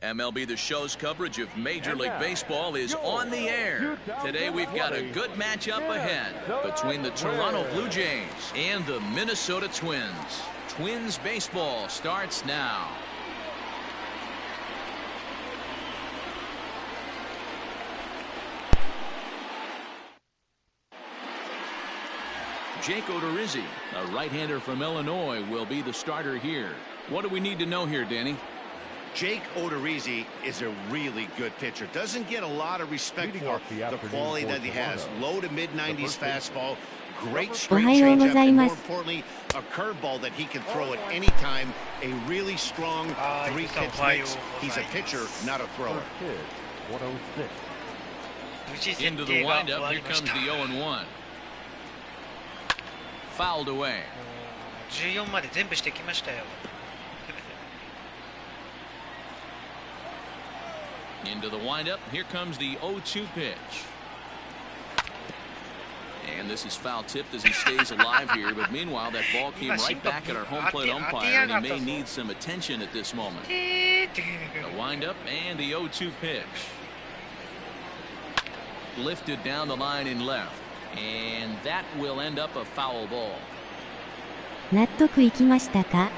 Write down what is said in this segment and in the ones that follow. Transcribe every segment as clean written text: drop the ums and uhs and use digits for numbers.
MLB The Show's coverage of Major League Baseball is on the air. Today we've got a good matchup ahead between the Toronto Blue Jays and the Minnesota Twins. Twins baseball starts now. Jake Odorizzi, a right-hander from Illinois, will be the starter here. What do we need to know here, Danny? Jake Odorizzi is a really good pitcher. Doesn't get a lot of respect for the quality that he has. Low to mid-90s fastball, great straight changeup, and more importantly, a curveball that he can throw at any time. A really strong three-pitch mix. He's a pitcher, not a thrower. Into the windup, here comes the 0-1. Fouled away. 14まで全部してきましたよ。Into the windup, here comes the 0-2 pitch. And this is foul tipped as he stays alive here, but meanwhile that ball came right back at our home plate umpire, and he may need some attention at this moment. The windup and the 0-2 pitch. Lifted down the line in left, and that will end up a foul ball. 納得いきましたか？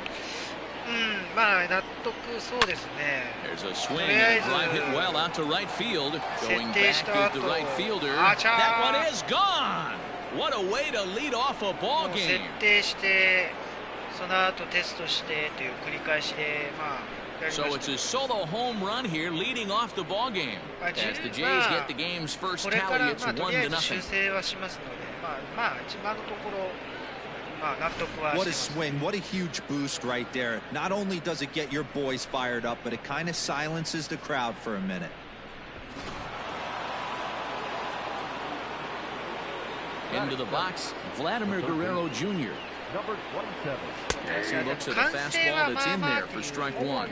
まあ納得そうですね。There's a swing and a drive hit well out to right field. Going back is the right fielder. That one is gone. What a way to lead off a ball game. 設定してその後テストしてという繰り返しでまあ。So it's a solo home run here, leading off the ball game. As the Jays get the game's first tally, it's 1-0. What a swing, what a huge boost right there. Not only does it get your boys fired up, but it kind of silences the crowd for a minute. Into the box, Vladimir Guerrero Jr. As he looks at a fastball that's in there for strike one.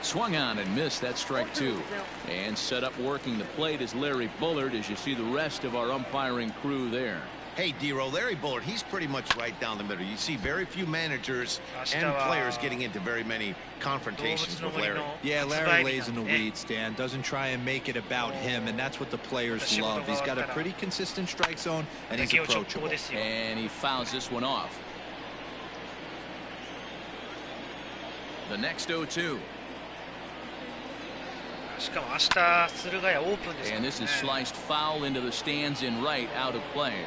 Swung on and missed. That strike two. And set up working the plate is Larry Bullard, as you see the rest of our umpiring crew there. Hey, D-Row, Larry Bullard, he's pretty much right down the middle. You see very few managers and players getting into very many confrontations with Larry. Yeah, Larry lays in the weeds, Dan. Doesn't try and make it about him, and that's what the players love. He's got a pretty consistent strike zone, and he's approachable. And he fouls this one off. The next 0-2. And this is sliced foul into the stands in right, out of play.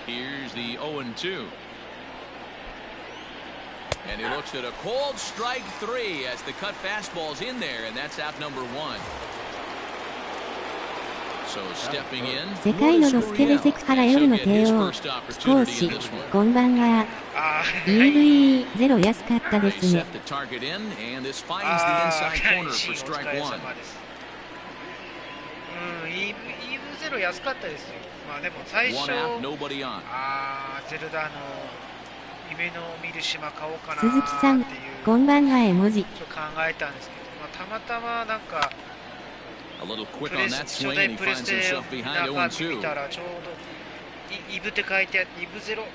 Here's the 0-2. And he looks at a cold strike three as the cut fastball's in there, and that's out number one. So stepping in, 世界のロスケベセクハラ夜の帝王講師こんばんは。 EV0 安かったですね。EV0 安かったですよ。まあでも最初ゼルダの夢の見る島買おうかなっていう鈴木さんこんばんは絵文字。考えたんですけど、まあたまたまなんか A little quick on that swing, and he finds himself behind 0-2. 見たらちょうどイブって書いてあってイブゼロっ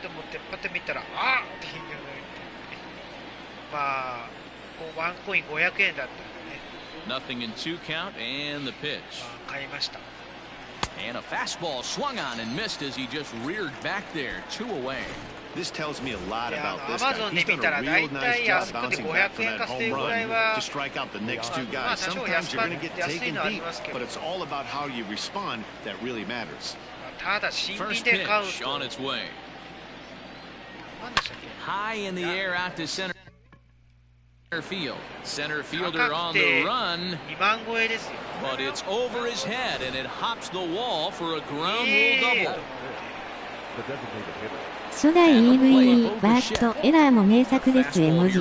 て思ってパッて見たらあっていうのがまあワンコイン500円だったんでね。 Nothing in 2 count and the pitch. 買いました。 And a fastball swung on and missed as he just reared back there, 2 away. This tells me a lot about this guy. He's done a real nice job bouncing back from that home run to strike out the next 2 guys. Sometimes you're going to get taken deep, but it's all about how you respond that really matters. First pitch on its way. High in the air out to center field. Center fielder on the run, but it's over his head and it hops the wall for a ground rule double. 初代 EVE バーストエラーも名作です絵文字。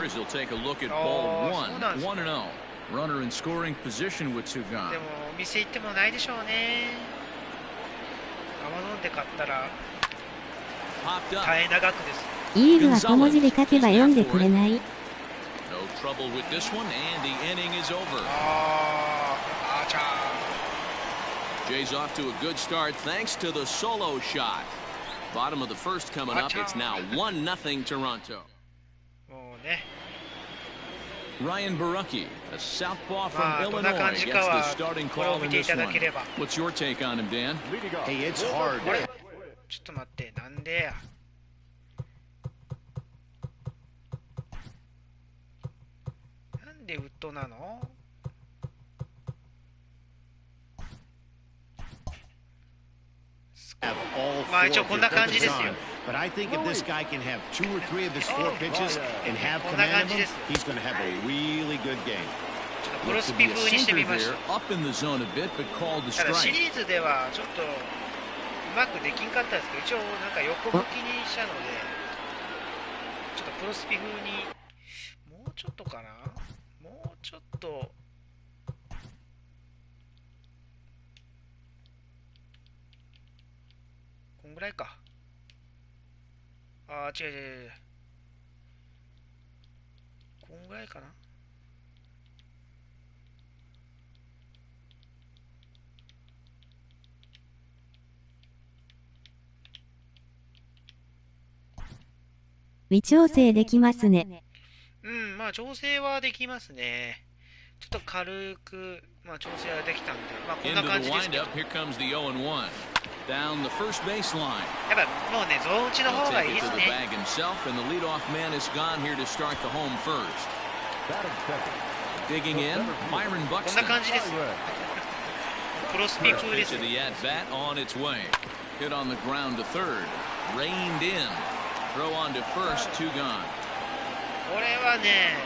Runner in scoring position with 2 gone. でもお店行ってもないでしょうね。Amazon で買ったら大変長くです。イーグは小文字で書けば読んでくれない。 No trouble with this one and the inning is over. Jay's off to a good start thanks to the solo shot. Bottom of the first coming up. It's now 1-0 Toronto. Ryan Barucki, a southpaw from Illinois, gets the starting call in this one. What's your take on him, Dan? Hey, it's hard. ちょっと待って、なんでや。なんでウッドなの？まあ一応こんな感じですよ。But I think if this guy can have 2 or 3 of his 4 pitches and have command of them, he's going to have a really good game. プロスピ風にしてみました。 Up in the zone a bit, but called the ただ strike. シリーズではちょっとうまくできんかったんですけど、一応なんか横向きにしたので、ちょっとプロスピ風にもうちょっとかな、もうちょっと。こんぐらいか。ああ、違う。こんぐらいかな。微調整できますね。うん、まあ調整はできますね。ちょっと軽く、まあ調整はできたんで、まあこんな感じですけど。Down the first baseline. やっぱもうね、ゾーン打ちの方がいいですね。And the leadoff man is gone here to start the home first. Digging in, Byron Buxton. こんな感じですよ。クロスピ風です。 The at bat on its way. Hit on the ground to third. Reined in. Throw on to first, 2 gone. これはね、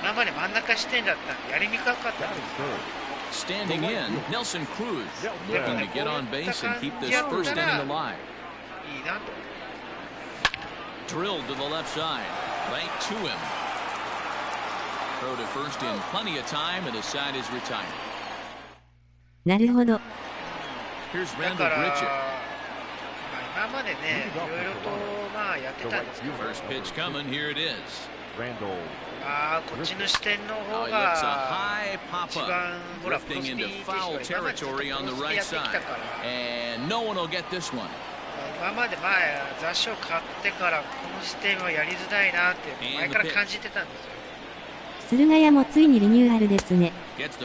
今まで真ん中視点だったんでやりにくかったんです。 Standing in, Nelson Cruz looking to get on base and keep this first inning alive. Drilled to the left side, right to him. Throw to first in plenty of time, and the side is retired. なるほど。 Here's Randall Bridget. 今までね、いろいろとまあやってたんですけど。 First pitch coming, here it is. ああ、こっちの視点の方が一番ほらプロスピーで今まで雑誌を買ってからこの視点はやりづらいなって前から感じてたんですよ。駿河屋もついにリニューアルですね。初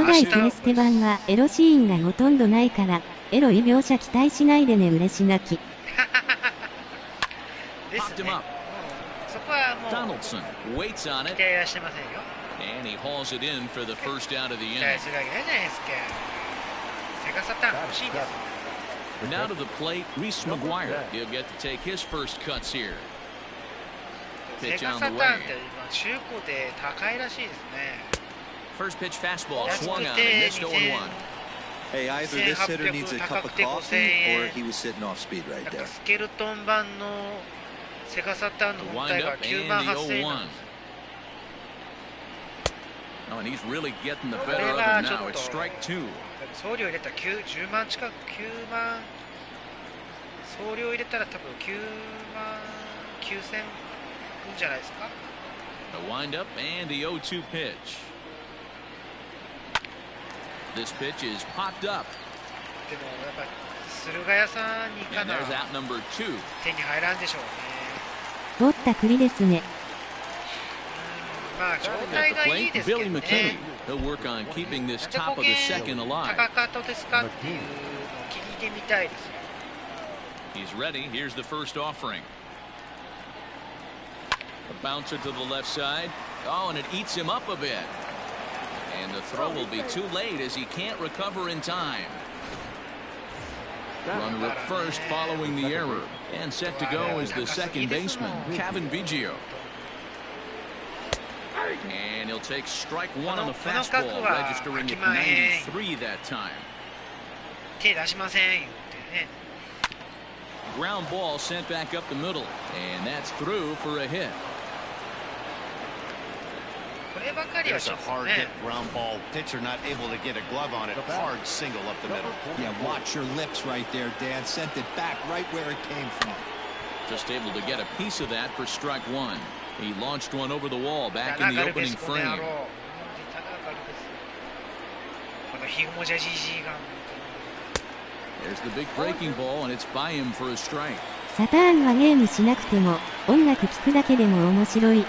代プレステ版はエロシーンがほとんどないからエロい描写期待しないでね、嬉し泣き。ですね。そこはもう期待はしてませんよ。 And he hauls it in for the first out of the inning. 期待するわけないじゃないですか。セガサターン欲しいです。 Now to the plate, Reese McGuire. He'll get to take his first cuts here. セガサターンって中古で高いらしいですね。 First pitch fastball swung on and missed 0-1. Hey, either this hitter needs a cup of coffee or he was sitting off speed right there. スケルトン版のセガサターンの本体が98,000円なんです。 Oh, and he's really getting the better of him now. It's strike 2. 送料入れたら10万近く、9万送料入れたら多分9万9,000円じゃないですか。 The windup and the 0-2 pitch. This pitch is popped up. でもやっぱり駿河屋さんにかな And there's out number 2. 手に入らんでしょうね。取った栗ですね。まあ状態がいいですけどね。 He'll work on keeping this top of the second alive. 高かったですかっていうのを聞いてみたいですよ。 He's ready. Here's the first offering. A bouncer to the left side. Oh, and it eats him up a bit. And the throw will be too late as he can't recover in time. Runner at first following the error. And set to go is the second baseman, Kevin Biggio. And he'll take strike 1 on the fastball, registering at 93 that time. 手出しません言ってね。 Ground ball sent back up the middle, and that's through for a hit. こればかりは There's ちょ a っと hard ね。 hit ground ball. Pitcher not able to get a glove on it. Hard single up the middle. Yeah, watch your lips right there, Dan. Sent it back right where it came from. Just able to get a piece of that for strike 1. He launched one over the wall back in the opening frame. ヒグモジャジジーが There's the big breaking ball, and it's by him for a strike. サターンはゲームしなくても音楽聴くだけでも面白い。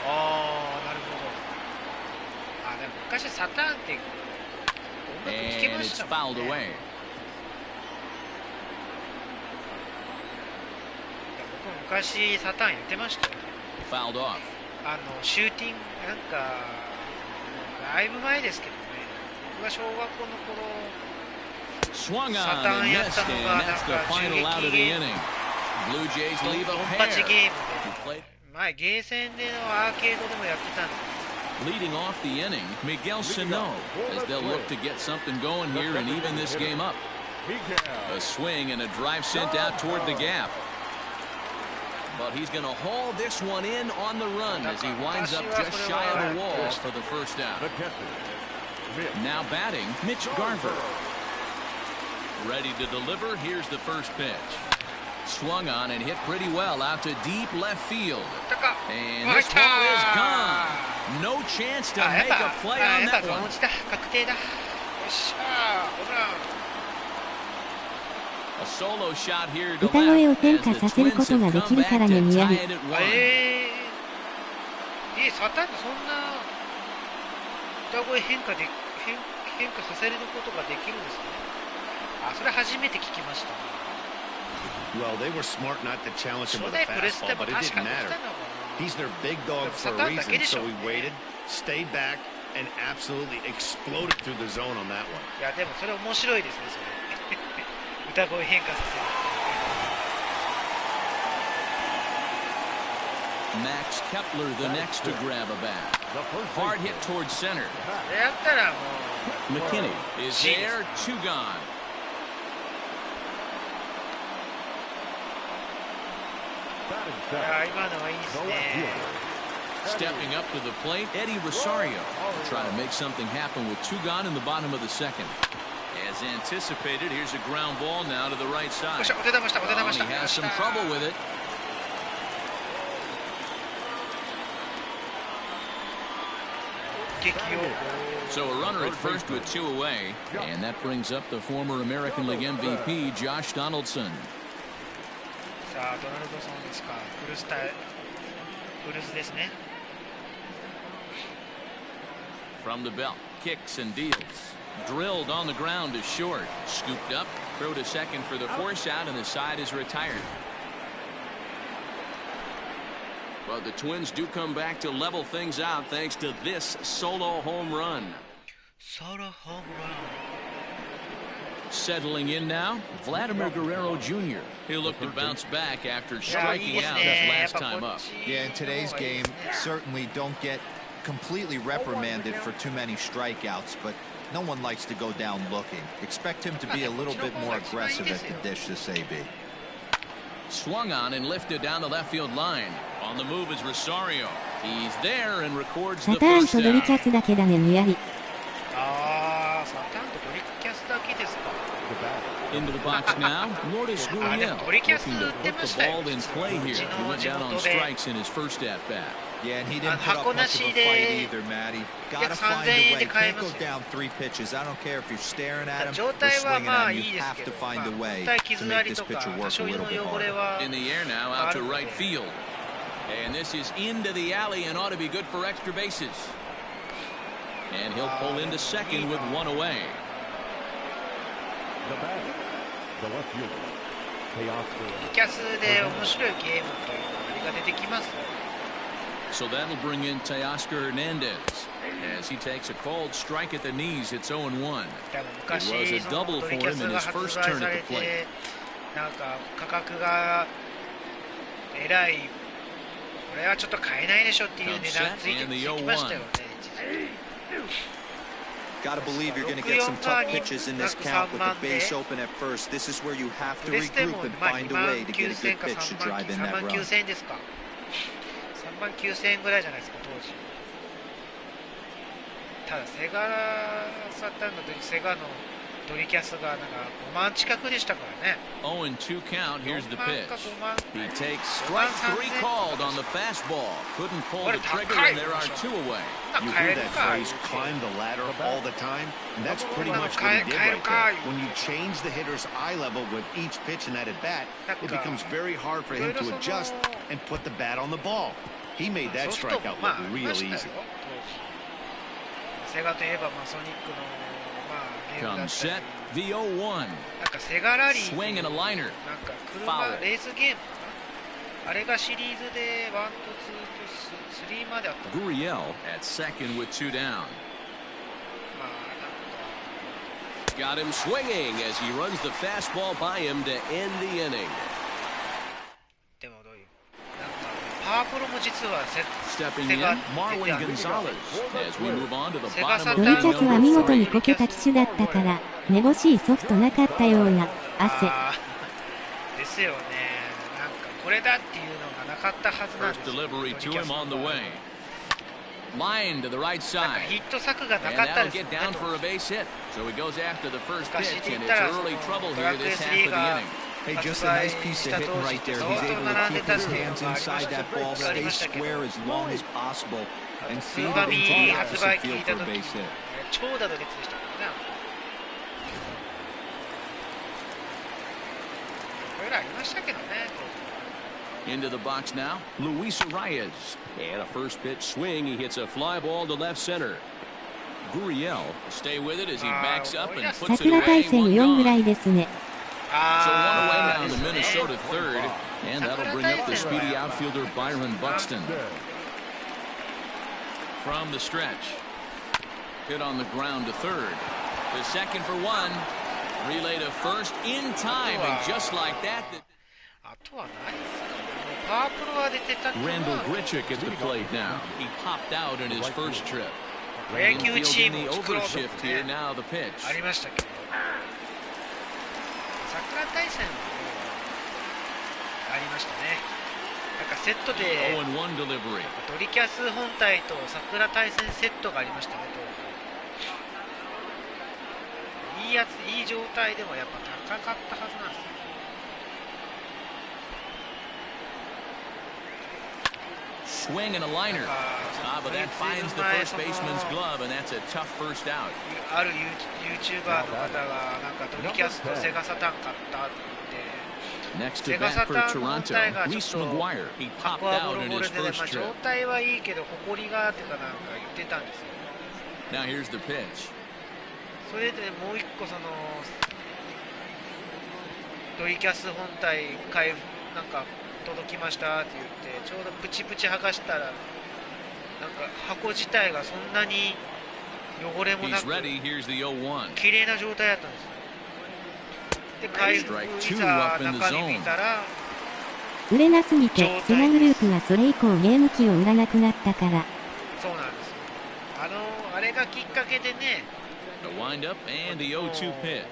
ああ、なるほど。あ、でも昔サターンって音楽聴けましたもんね。僕昔サターンやってましたよ。シューティングなんかだいぶ前ですけどね。僕が小学校の頃。Swung on and missed, and that's the final out of the inning. Blue Jays leave a pair. 前ゲーセンでのアーケードでもやってたんです。 Leading off the inning, Miguel Sano, as they'll look to get something going here and even this game up. A swing and a drive sent out toward the gap. But he's going to haul this one in on the run as he winds up just shy of the wall for the first out. Now batting, Mitch Garver. Ready to deliver. Here's the first pitch. Swung on and hit pretty well out to deep left field. And this ball is gone. No chance to make a play on that one. A solo shot here to 歌声を変 left 化 as さ the せるこ Twins とが have で come きる back からね to にや tie り。 it at one. サタンってそんな歌声変化させることができるんですね。あ、それ初めて聞きました。 Well, they were smart not to challenge him with a fastball, but it didn't matter. He's their big dog for a reason, so he waited, stayed back, and absolutely exploded through the zone on that one. いや、でもそれ面白いですね、それ。歌声変化させる。 Max Kepler the next to grab a bat. Hard hit towards center. それやったらもう McKinney is there, two gone. Stepping up to the plate, Eddie Rosario trying to make something happen with two gone in the bottom of the second. As anticipated, here's a ground ball now to the right side. He has some trouble with it. So a runner at first with two away, and that brings up the former American League MVP, Josh Donaldson. さあ、ドナルドソンですか。フルスですね。 From the belt, kicks and deals. Drilled on the ground to short. Scooped up, throw to second for the force out, and the side is retired. But the Twins do come back to level things out thanks to this solo home run. Solo home run. Settling in now, Vladimir Guerrero Jr. He'll look to bounce back after striking out his last time up. Yeah, in today's game, certainly don't get completely reprimanded for too many strikeouts, but no one likes to go down looking. Expect him to be a little bit more aggressive at the dish this AB. Swung on and lifted down the left field line. On the move is Rosario. He's there and records the first out. Into the box now, Lourdes Gurriel looking to put the ball in play here. He went down on strikes in his first at bat. Yeah, and he didn't put up much of a fight either, Matty. Gotta find a way. Can't go down three pitches. I don't care if you're staring at him or swinging at him. You have to find a way to make this pitcher work a little bit harder. In the air now, out to right field. And this is into the alley and ought to be good for extra bases. And he'll pull into second with one away. The batter, the left fielder, So that'll bring in Teoscar Hernandez as he takes a called strike at the knees. It's 0-1. It was a double for him in his first turn at the plate. And the 0-1. Gotta believe you're going to get some tough pitches in this count with the base open at first. This is where you have to regroup and find a way to get a good pitch to drive in that run. 3万9000円ぐらいじゃないですか、当時。ただセガサターンの時、セガのドリキャスがなんか5万近くでしたからね。 0-2 count. Here's the pitch. He takes strike 3 called on the fastball. Couldn't pull the trigger, and there are 2 away. You hear that phrase, climb the ladder all the time? And that's pretty much what he did right there. When you change the hitter's eye level with each pitch in that at bat, it becomes very hard for him to adjust and put the bat on the ball. He made that strikeout look real easy. セガといえばソニックのゲームだ Comes ったり、 set. The 0-1. なんかセガラリー Swing and a liner. なんか車レースゲームかな、あれがシリーズで1と2と3まであった。 Gurriel at second with 2 down. Got him swinging as he runs the fastball by him to end the inning. でもどういうなんかパワープロも実はセ Stepping in, ガ Marwin Gonzalez as we move on to the セガ bottom サ of ドリ the キャスは見事 number に 3. こけた機種だったから、めぼしいソフトなかったような、汗。ですよね。なんかこれだっていうのがなかったはずなんで First すよ。 delivery to him on the way. Line to the right なんか side. ヒット作がな And かった that'll ですよ get ね。 down for a base hit. So he goes after the first 昔 pitch, で言 and った it's ら early trouble here this half ド of ラ the クエ inning. Hey, just a nice piece of hitting right there. He's able to keep his hands inside that ball, stay square as long as possible, and ス feel ーファ it ミ into the 発 opposite 売聞 field いた for a 時 base hit. 長蛇の列でしたからね。これらありましたけどね。 Into the box now, Luis Arias. And a first pitch swing. He hits a fly ball to left center. Gurriel stay with it as he backs up and puts it 桜 away. 大戦 One 4ぐ gone. らいですね。 So one away あ now ー to ですね。 Minnesota third, and that'll bring up the speedy outfielder Byron Buxton. From the stretch, hit on the ground to third. To second for 1. Relay to first in time, and just like that. あとはないですかね。パワープロは出てたけど Randall Grichuk at the plate now. He popped out in his first trip. プロ野球チ In ー the ムを作ろうと overshift here, now the pitch. ありましたけど、桜大戦もありましたね。なんかセットで 0-1 delivery. ドリキャス本体と桜大戦セットがありましたね。いいやつ、いい状態でもやっぱ高かったはずなんですよ。Swing and a liner. Top of that finds the first baseman's glove, and that's a tough first out. あるYouTuber の方がなんかドリキャスとセガサタン買ったって言って Next セ to ガ bat サ for タンの本 Toronto, 体がち Reese ょっと McGuire. He 箱 popped はボ out ロ in ボ his ロでね、 first 状 trip. 態はいいけど埃がっていうかなんか言ってたんですよ。 Now here's the pitch. それでもう一個そのドリキャス本体なんか届きましたって言ってちょうどプチプチ剥がしたらなんか箱自体がそんなに汚れもな He's く ready. Here's the 0-1. 綺麗な状態だったんですよ。で開封いざ中身見たら売れなすぎて、セガグループがそれ以降ゲーム機を売らなくなったから。そうなんですよ。あれがきっかけでね、 The windup and the 0-2 pitch.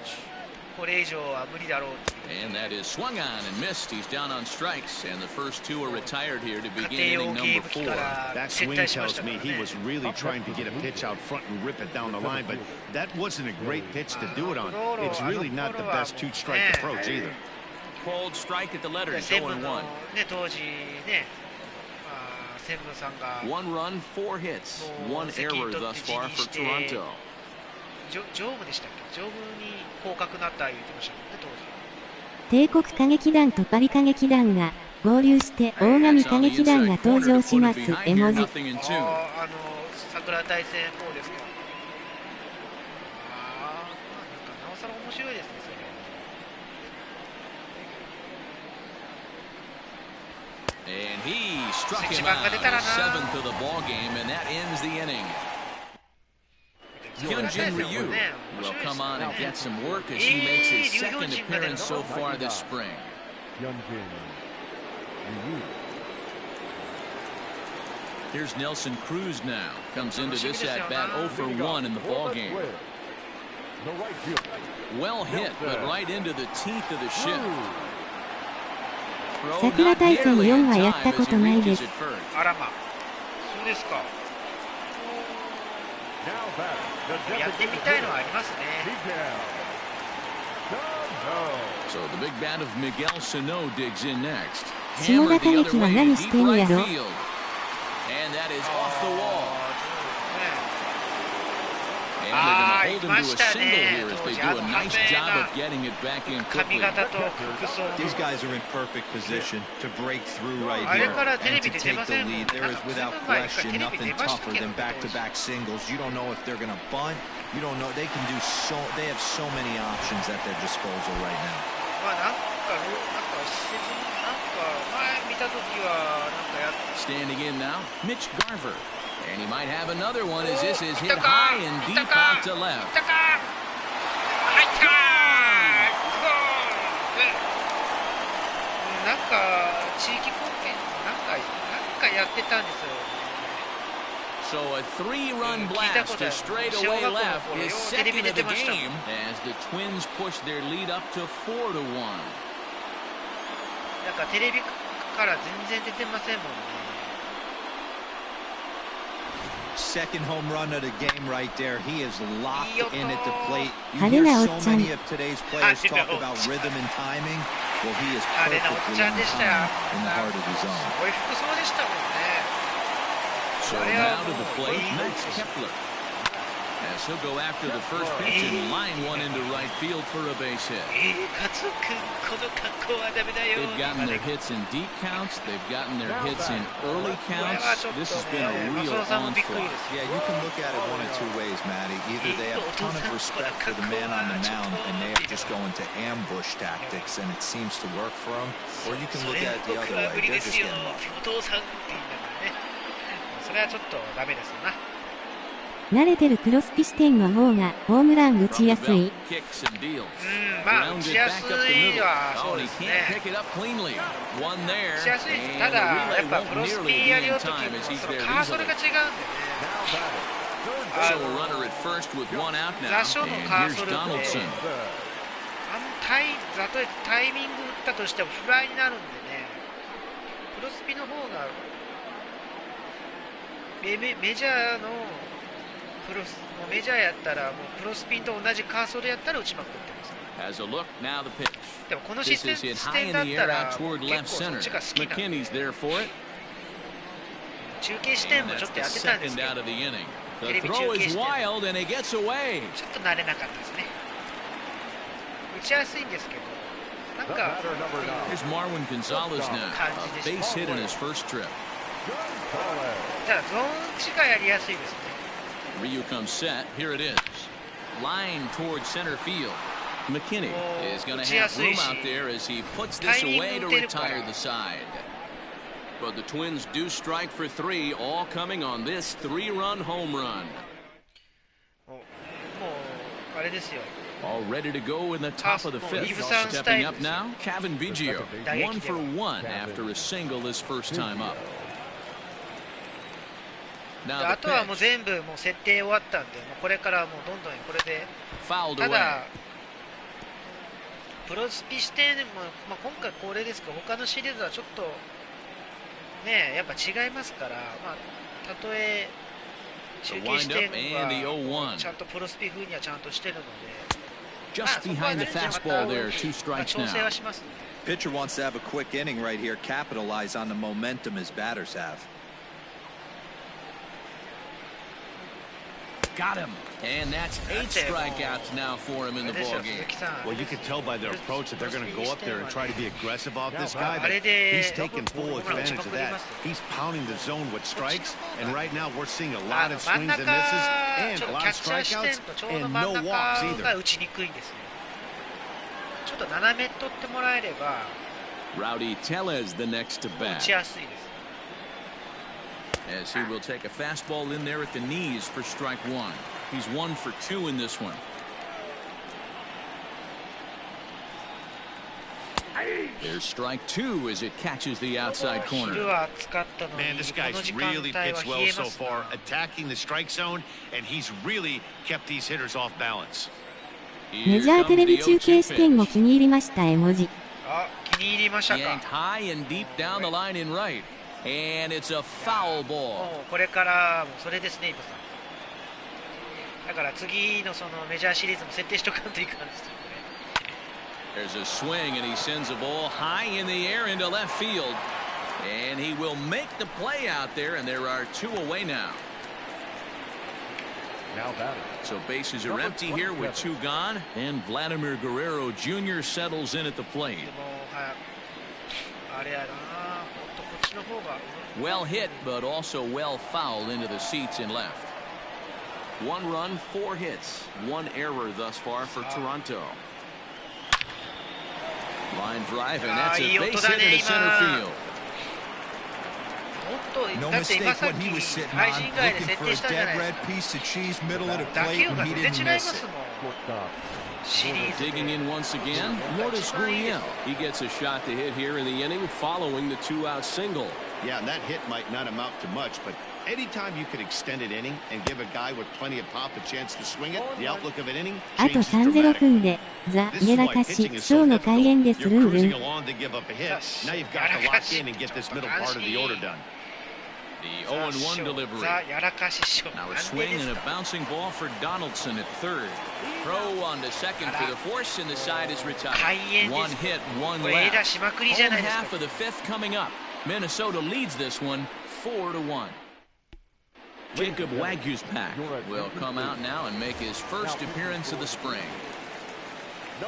これ以上は無理だろうっていう。 And that is swung on and missed. He's down on strikes, and the first 2 are retired here to 家 begin 庭用 inning ゲー number ム機 4. から That 撤 swing 退しまし tells たから me ね。 he was really trying to get a pitch out front and rip it down the line, but that wasn't a great pitch to do it on. It's really not the best two-strike approach either. Cold strike at the letters, セブンの 0-1. ね当時ね、セブンさんが One run, 4 hits, one error thus far for Toronto. 常務でしたっけ？常務に降格なった言ってましたもんね当時。帝国歌劇団とパリ歌劇団が合流して大神歌劇団が登場します。絵文字。Nothing in 2. 桜大戦4ですか。なんかなおさら面白いですねそれ。And he struck him out, his 7th of the ball game, and that ends the inning. Hyunjin Ryu will come on and get some work as he makes his second appearance so far this spring. Here's Nelson Cruz now. Comes into this at-bat 0 for 1 in the ballgame. Well hit, but right into the teeth of the ship. 桜大戦4はやったことないです。あらま、そうですか。やってみたいのはありますね。So the big bat of Miguel Sano digs in next. 下田大輝は何してんやろ。 And that is off the wall. And they're going to hold him to a single here as they do a nice job of getting it back in quickly. These guys are in perfect position to break through right here and to take the lead. There is without question nothing tougher than back-to-back singles. You don't know if they're going to bunt. You don't know. They can do so. They have so many options at their disposal right now. Standing in now, Mitch Garver. And he might have another one as this is hit high and deep out to left. So a 3-run blast to straightaway left is second of the game as the Twins push their lead up to 4-1. Second home run of the game right there. He is locked in at the plate. You hear so many of today's players talk about rhythm and timing. Well, he is perfectly on time in the heart of his zone. So now to the plate, Max Kepler. As he'll go after the first pitch and line one into right field for a base hit. They've gotten their hits in deep counts. They've gotten their hits in early counts. This has been a real onslaught. Yeah, you can look at it one of two ways, Matty. Either they have a ton of respect for the man on the mound and they are just going to ambush tactics and it seems to work for them, or you can look at it the other way. They're just getting lucky. 慣れてるクロスピ視点の方がホームラン打ちやすい。まあ打ちやすいはそうですね。打ちやすいです。ただやっぱプロスピやりようときもカーソルが違うんでね。座所のカーソルってタイミング打ったとしてもフライになるんでね。プロスピの方がメジャーのメジャーやったらもうプロスピンと同じカーソルやったら打ちまくってます。でもこの視点だったら結構そっちが好きなんで、中継視点もちょっとやってたんですけど、テレビ中継視点ちょっと慣れなかったですね。打ちやすいんですけど、なんか感じでした。じゃあゾーン地がやりやすいですね。Ryu comes set. Here it is. Line towards center field. McKinney is going to have room out there as he puts this away to retire the side. But the Twins do strike for 3, all coming on this 3-run home run. All ready to go in the top of the 5th. Stepping up now, Kevin Biggio. 1 for 1 after a single his first time up. あとはもう全部もう設定終わったんで、もうこれからもうどんどんこれで、ただプロスピ視点でも、まあ、今回これですけど、他のシリーズはちょっとねやっぱ違いますから、まあ、たとえ中継視点はちゃんとプロスピ風にはちゃんとしてるので、まあ、そこはねまた調整はしますね。Pitcher wants to have a quick inning right here, capitalize on the momentum his batters have. Got him. And that's 8 strikeouts now for him in the ballgame. Well, you can tell by their approach that they're going to go up there and try to be aggressive off this guy. But he's taking full advantage of that. He's pounding the zone with strikes, and right now we're seeing a lot of swings and misses, and a lot of strikeouts, and no walks either. ちょっと斜め取ってもらえれば Rowdy Tellez the next to 打 bat. ちやすいです。 As he will take a fastball in there at the knees for strike 1. He's 1 for 2 in this one. There's strike 2 as it catches the outside corner. Man, this guy's really pitched well so far, attacking the strike zone, and he's really kept these hitters off balance. メジャーテレビ中継視点も気に入りました絵文字。あ、気に入りましたか。 Yanked high and deep down the line in right. And it's a foul ball. これからそれですね、イブさん。だから次のそのメジャーシリーズも設定しとかんといかんですよね。There's a swing, and he sends a ball high in the air into left field. And he will make the play out there, and there are 2 away now. So bases are empty here with 2 gone, and Vladimir Guerrero Jr. settles in at the plate. Well hit, but also well fouled into the seats in left. 1 run, 4 hits, 1 error thus far for Toronto. Line drive, and that's a base hit into center field. No mistake what he was sitting on, looking for a dead red piece of cheese middle of the plate, and he didn't miss it. Digging in once again, Lourdes Gurriel. He gets a shot to hit here in the inning following the 2-out single. Yeah, and that hit might not amount to much, but anytime you could extend an inning and give a guy with plenty of pop a chance to swing it, the outlook of an inning あと 30 分でザ・イエラカシショーの開演ですルンルン。 Now you've got to lock in and get this middle part of the order done. The 0-1 delivery. Now a swing and a bouncing ball for Donaldson at third. Throw on to second for the force, and the side is retired. 1 hit, 1 left. Home half of the 5th coming up. Minnesota leads this one 4-1. Jacob Wagyu's pack will come out now and make his first appearance of the spring.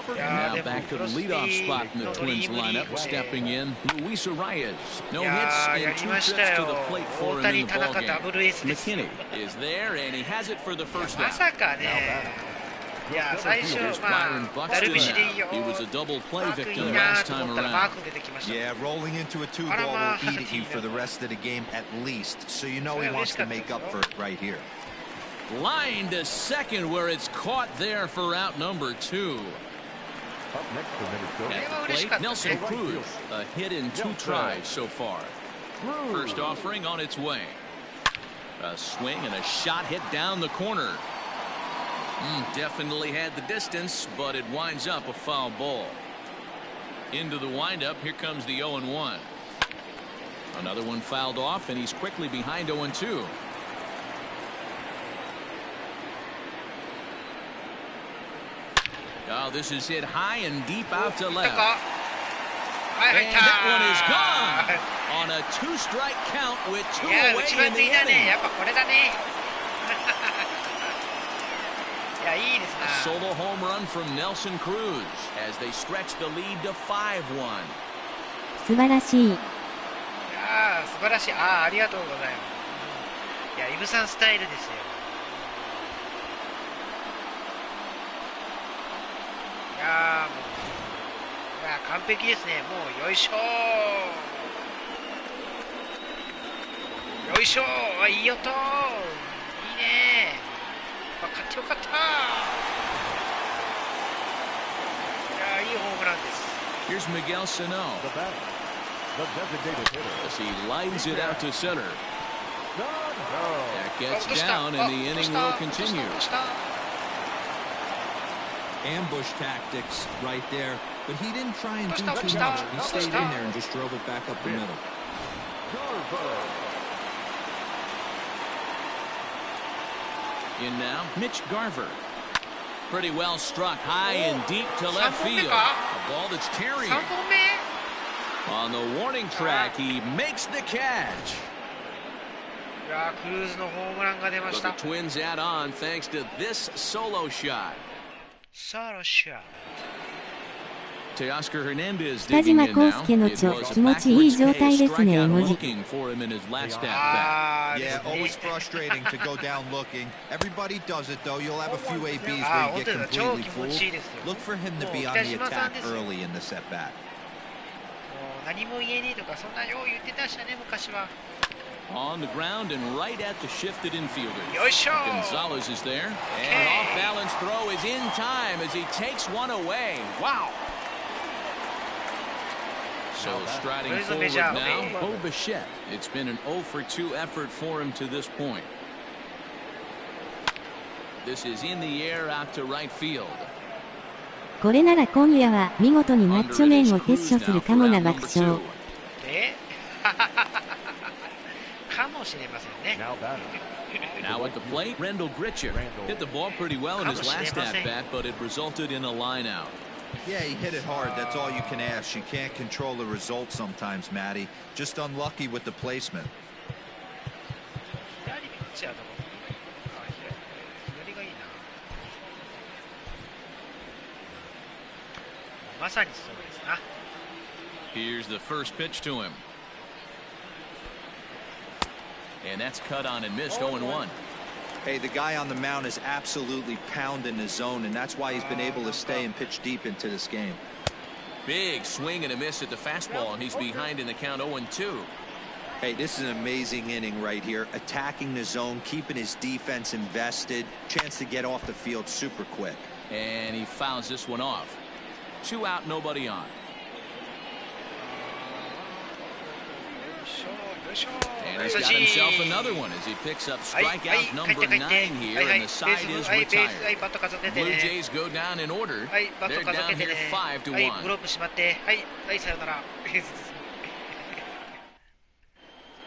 And now back to the leadoff spot in the Twins lineup. Stepping in, Luis Arias. No hits and 2 trips to the plate for him in the ballgame. McKinney is there, and he has it for the first out. Here's Byron Buxton. He was a double play victim last time around. Yeah, rolling into a 2-ball will eat at you for the rest of the game at least, so you know he wants to make up for it right here. Line to second, where it's caught there for out number 2. At the plate, Nelson Cruz, a hit in 2 tries so far. First offering on its way. A swing and a shot hit down the corner. Definitely had the distance, but it winds up a foul ball. Into the windup, here comes the 0-1. Another one fouled off, and he's quickly behind 0-2. Oh, this is hit high and deep out to left. And that one is gone on a 2-strike count with 2 away in the inning. A solo home run from Nelson Cruz as they stretch the lead to 5-1. 素晴らしい。素晴らしい。ありがとうございます。いや、イブさんスタイルですよ。もう完璧ですね。もうよいしょー。よいしょー。いい音。いいねー。勝ってよかったー。いいホームランです。Here's Miguel Sano. As he lines it out to center. That gets down, and the inning will continue. Ambush tactics right there, but he didn't try and do too much. He stayed in there and just drove it back up the middle. In now, Mitch Garver. Pretty well struck high and deep to left field. A ball that's tearing. On the warning track, he makes the catch. But the Twins add on thanks to this solo shot. 北島康介のちょ気持ちいい状態ですね絵文字 Yeah, always frustrating to go down looking. Everybody does it though. You'll have a few ABs where you get completely fooled. Look for him to be on the attack early in the set bat. 何も言えねえとかそんなよう言ってたしね昔は On the ground and right at the shifted infielders. Gonzalez is there. And an off-balance throw is in time as he takes one away. Wow. So striding forward now, Bo Bichette. It's been an 0-for-2 effort for him to this point. This is in the air out to right field. これなら今夜は見事にマッチョ麺を撤去するかもな爆笑。かもしれませんね。Now at the plate, Rendell Gritcher hit the ball pretty well in his last at bat, but it resulted in a line out. Yeah, he hit it hard. That's all you can ask. You can't control the result sometimes, Matty. Just unlucky with the placement. 左ピッチャーだもん。左がいいな。まさにそうですな。Here's the first pitch to him. And that's cut on and missed 0-1. Hey, the guy on the mound is absolutely pounding the zone, and that's why he's been able to stay and pitch deep into this game. Big swing and a miss at the fastball, and he's behind in the count 0-2. Hey, this is an amazing inning right here. Attacking the zone, keeping his defense invested. Chance to get off the field super quick. And he fouls this one off. 2 out, nobody on. And he's got himself another one as he picks up strikeout number 9 here, and the side is retired. Blue Jays go down in order. They're down here 5-1.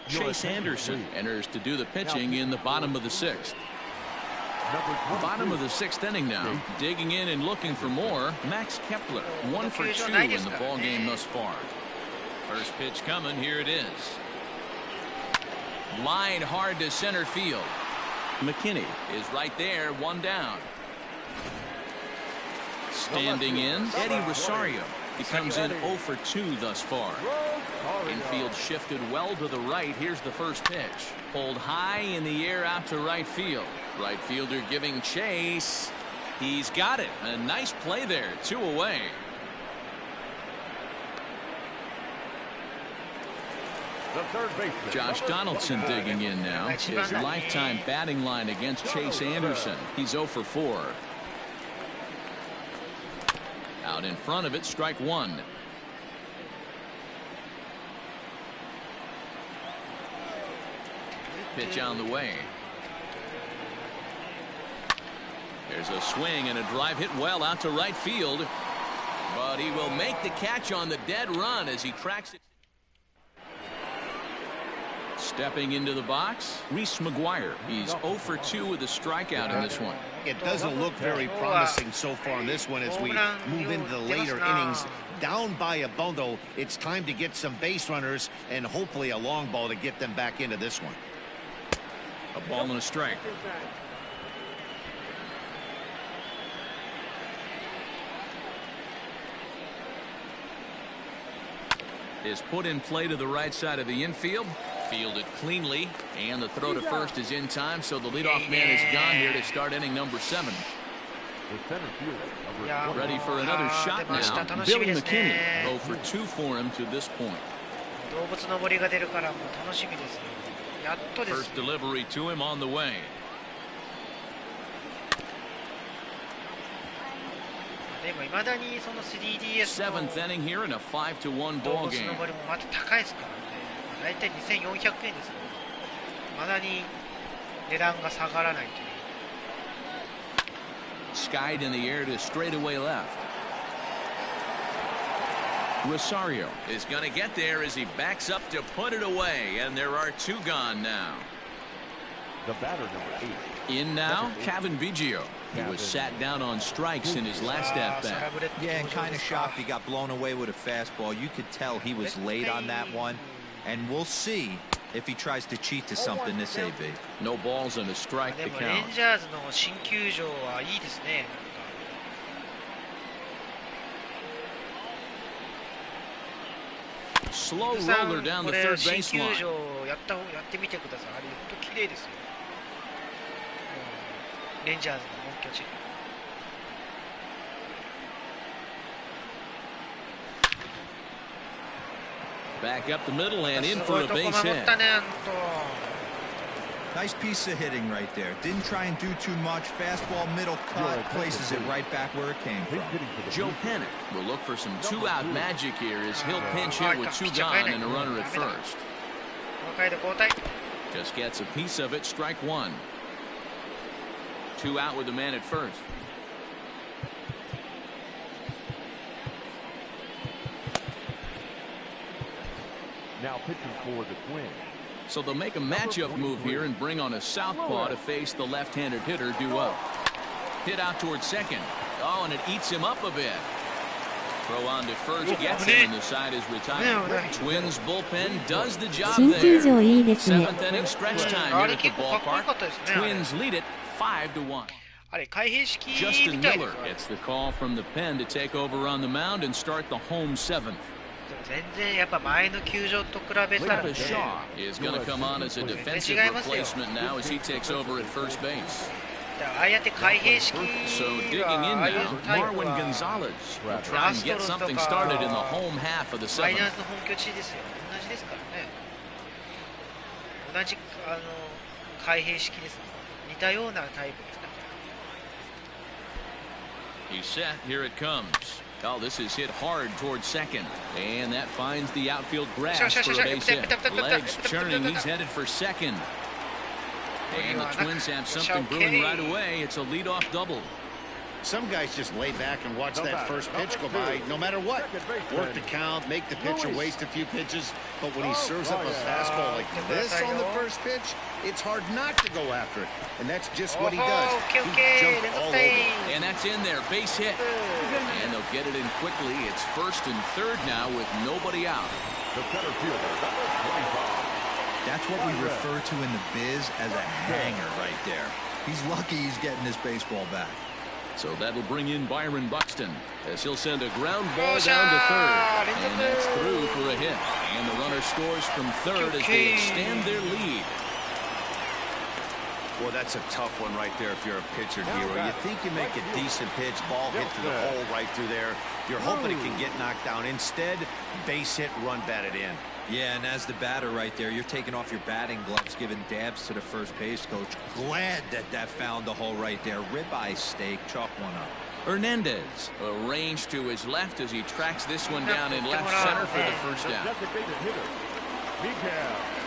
Chase Anderson enters to do the pitching in the bottom of the 6th. Bottom of the 6th inning now. Digging in and looking for more, Max Kepler. 1 for 2 in the ball game thus far. First pitch coming, here it is. Line hard to center field. McKinney is right there, 1 down. Standing in, Eddie Rosario. He comes in 0 for 2 thus far. Infield shifted well to the right. Here's the first pitch. Pulled high in the air out to right field. Right fielder giving chase. He's got it. A nice play there. 2 away. Josh Donaldson digging in now. His lifetime batting line against Chase Anderson. He's 0 for 4. Out in front of it, strike 1. Pitch on the way. There's a swing and a drive hit well out to right field. But he will make the catch on the dead run as he tracks it. Stepping into the box, Reese McGuire. He's 0 for 2 with a strikeout in this one. It doesn't look very promising so far in this one as we move into the later innings. Down by a bundle, it's time to get some base runners and hopefully a long ball to get them back into this one. A ball and a strike. Is put in play to the right side of the infield. Fielded cleanly, and the throw to first is in time, so the leadoff man is gone here to start inning number 7. Ready for another shot now. Billy McKinney, 0 for 2 for him to this point. First delivery to him on the way. Seventh inning here in a 5-1 ball game. 大体2400円ですね。まだに値段が下がらないという。Skied in the air to straightaway left. Rosario is going to get there as he backs up to put it away, and there are 2 gone now. The batter number 8. In now, Kevin Biggio. He was sat down on strikes in his last at-bat. Yeah, and kind of shocked he got blown away with a fastball. You could tell he was late on that one. And we'll see if he tries to cheat to something this AB. No balls and a strike to count. Slow roller down the third baseline. Back up the middle and in for a base hit. Nice piece of hitting right there. Didn't try and do too much. Fastball, middle cut, places it right back where it came from. Joe Pennick will look for some 2-out magic here as he'll pinch hit with 2 gone and a runner at first. Just gets a piece of it, strike 1. 2 out with the man at first. Now pitching for the Twins. So they'll make a matchup move here and bring on a southpaw to face the left-handed hitter due up. Hit out towards second. Oh, and it eats him up a bit. Throw on to first, gets him, and the side is retired. Twins bullpen does the job 新球 there. 場いいですね。 Seventh inning stretch time here at the ballpark. Twins lead it 5-1. あれ開閉式 Justin みたいで Miller す gets the call from the pen to take over on the mound and start the home seventh. 全然やっぱ前の球場と比べたら Mlb ね The Show is going to come on as a defensive replacement now as he takes over at first base. ああやって開閉式 So digging は in ああいう now, タイプ Marwin は Gonzalez will try and get something started in the home half of the マイナー seventh. ズの本拠地ですよ。同じですからね。同じ開閉式です。似たようなタイプですね。He's set. Here it comes. Oh, this is hit hard towards second. And that finds the outfield grass for a base hit. Legs churning. He's headed for second. And the Twins have something brewing right away. It's a leadoff double. Some guys just lay back and watch that first pitch go by, no matter what. Work the count, make the pitcher waste a few pitches, but when he serves up a fastball like this on the first pitch, it's hard not to go after it. And that's just what he does. He jumps all over it. And that's in there. Base hit. And they'll get it in quickly. It's first and third now with nobody out. The center fielder, number 25. That's what we refer to in the biz as a hanger right there. He's lucky he's getting this baseball back. So that'll bring in Byron Buxton as he'll send a ground ball down to third. And that's through for a hit. And the runner scores from third as they extend their lead. Well, that's a tough one right there if you're a pitcher, Hero. You think you make a decent pitch, ball hit to the hole right through there. You're hoping it can get knocked down. Instead, base hit, run batted in. Yeah, and as the batter right there, you're taking off your batting gloves, giving dabs to the first base coach. Glad that found the hole right there. Ribeye steak, chalk one up. Hernandez arranged to his left as he tracks this one down in left center for the first down.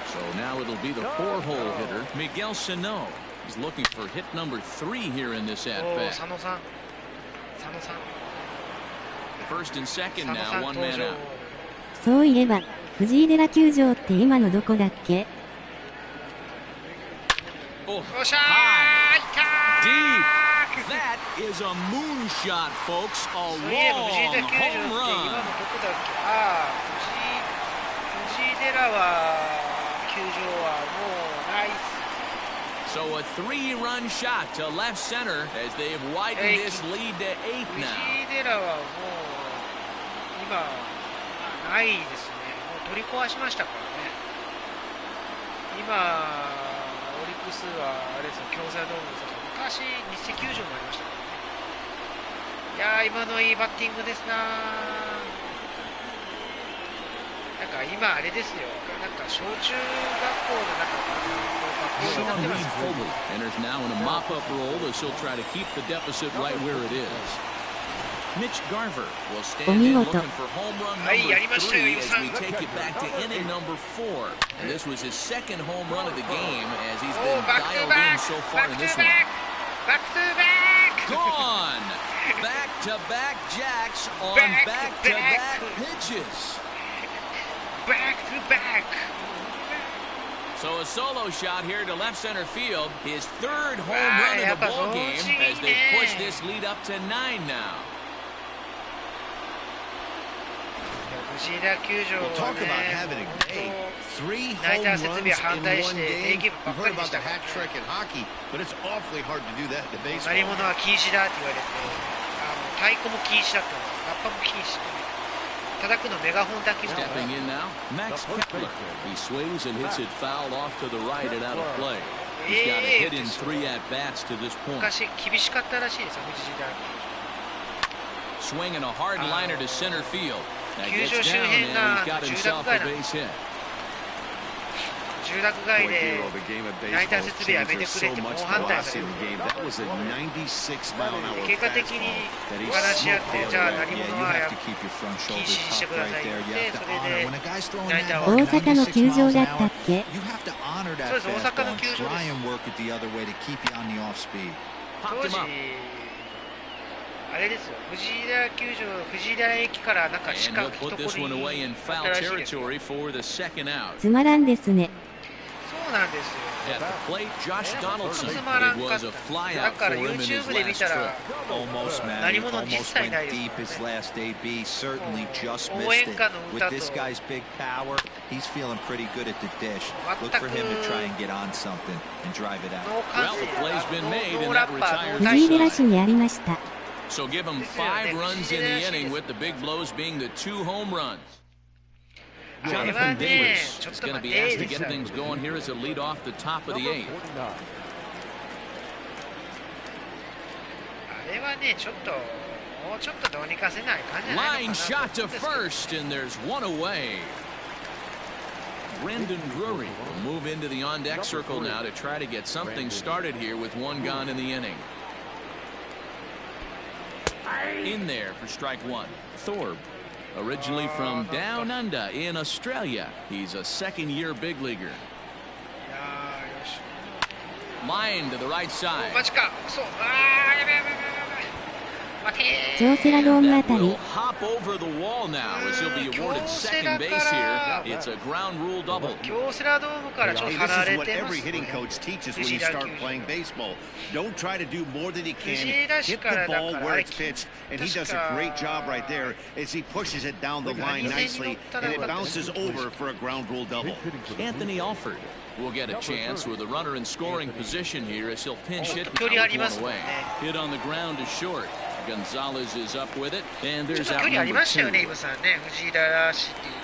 So now it'll be the four-hole hitter, Miguel Sano. He's looking for hit number 3 here in this at-bat. First and second now, one man out. そういえば、藤井寺球場って今のどこだっけ? Oh, high, deep. That is a moonshot, folks. A long home run. 藤井寺は球場はもうナイス。 So a 3-run shot to left center as they have widened this lead to 8 now. 藤井寺はもう今ないですね。もう取り壊しましたからね。今オリックスはあれですよ、京セラドームですけど、昔日赤球場もありましたからね。いやー、今のいいバッティングですな。なんか今あれですよ、なんか小中学校のなんかSean Reed Foley enters now in a mop-up role as he'll try to keep the deficit right where it is. Mitch Garver will stand in looking for home run number 3 as we take it back to inning number 4. And this was his second home run of the game as he's been dialed in so far in this one. Back to back! Gone! Back-to-back jacks on back-to-back pitches. Back to back! So a solo shot here to left center field. His third home run of the ball game as they've pushed this lead up to 9 now. Well, talk about having a day. 3 home runs in one game. We've heard about the hat trick in hockey, but it's awfully hard to do that in baseball. 何者は禁止だって言われて、太鼓も禁止だったんです。ラッパも禁止。叩くのメガホンだけ。 Stepping in now, Max Kepler. He swings and hits it foul off to the right and out of play. He's got a hit in 3 at-bats to this point. 昔厳しかったらしいですよ、藤井だ。 Swinging a hard liner to center field. That gets down and he's got himself a base hit. 住宅街でナイター設備やめてくれって猛反対される。結果的に話し合って、じゃあ何者は禁止してくださいって言って、それでナイターは大阪の球場だったっけ? そうです、大阪の球場です。当時あれですよ、藤井寺球場、藤井寺駅からなんか四角一通りあったらしいですよ。つまらんですね。そうそうなんですよ。 At the plate, Josh Donaldson. つまら It んかっ was a た。 fly だ out か for ら him in his YouTube で見 last た trip. ら Almost, man. 何者 Almost 実際 went ないです deep his ね。 last AB. Certainly just 応 missed 援 it. 歌の With 歌と this guy's big power, he's feeling pretty good at the dish. Look for him to try and get on something and drive it out. ノー感 Well, the 性 play's been ノ made ー and ラ that ッパー retires ノー 藤井出 大 らしにありました。 So give him ですよね。 5 runs in the 藤井出らし inning です。 with the big blows being the 2 home runs. あれは Jonathan ね、 Davis ちょっ is と going to 待 be って asked to でし get ょ。 things going here as a lead off the top of the 8th. あれはね、ちょっと、もうちょっとどうにかせない感じじゃない Line のか shot なと to 思うんですけど。 first, and there's one away. Brendan Drury will move into the on-deck circle now to try to get something started here with 1 gone in the inning. In there for strike 1. Thorpe, originally from down under in Australia. He's a second-year big leaguer. いやー、よし。 Line to the right お side. マジか。そう。あー、やべやべやべやべ。待てー。京セラドームあ That た will り。 hop over the wall now as he'll be awarded second base here. It's a ground rule double. 京セラドームからちょっ Hey, と this 離 is れ what てま every す hitting ね。 coach teaches when you start playing baseball. Don't try to do more than you can. Hit the ball where it's pitched, and he does a great job right there as he pushes it down the line nicely, and it bounces over for a ground rule double. Anthony Alford will get a chance with a runner in scoring position here as he'll pinch hit 距離ありま one すもん away. ね。 Hit on the ground is short. Gonzalez is up with it, and ちょっ there's と距 out 離あり number ましたよね、イ 2. ブさんね。藤井らしっていう。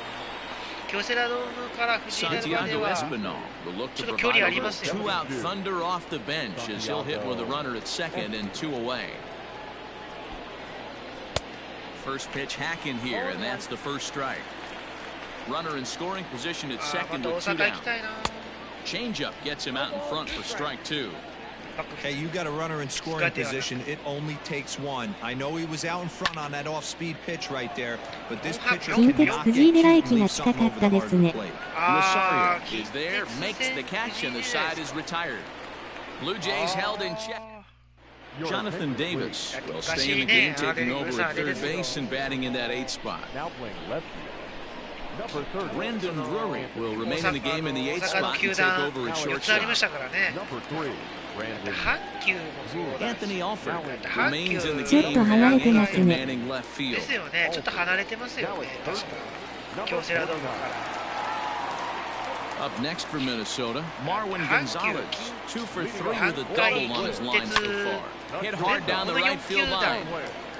京セラドームから藤井らまで Santiago は。 Espinal will look to ちょっと provide 距離あ a り little ますよ。 two-out thunder off the bench as he'll hit with a runner at second and 2 away. First pitch hack in here, and that's the first strike. Runner in scoring position at あー、ま second た大 with 2 阪行 down. きたいな。 Changeup gets him out in front for strike 2. Hey, you got a runner in scoring position. It only takes one. I know he was out in front on that off-speed pitch right there, but this pitcher 近鉄 cannot 藤井 get 出ら cute 駅 and が leave 近 something かっ over た the で heart す of the ね。 plate. あ Rosario is there, makes the catch, and the side is retired. Blue Jays held in check. Jonathan Davis will stay in the game, taking over at third base and batting in that 8th spot. Now playing left field. Number 30. Brendan Drury will remain in the game in the 8th 大阪の spot 球 and take 団 over at 4つありまし shortstop. たからね。 Number 3. Brandon. 阪急もそうだし。 Anthony Alford 阪 remains 急 in the ちょっ game, と離れてます and ね。 manning left で field. すよね。ちょっと離れてますよね。確か。京セラドームから。 Up next for Minnesota, Marwin 阪急 Gonzalez, 2 for 3 with a double on his line so far. Hit hard down the right field line.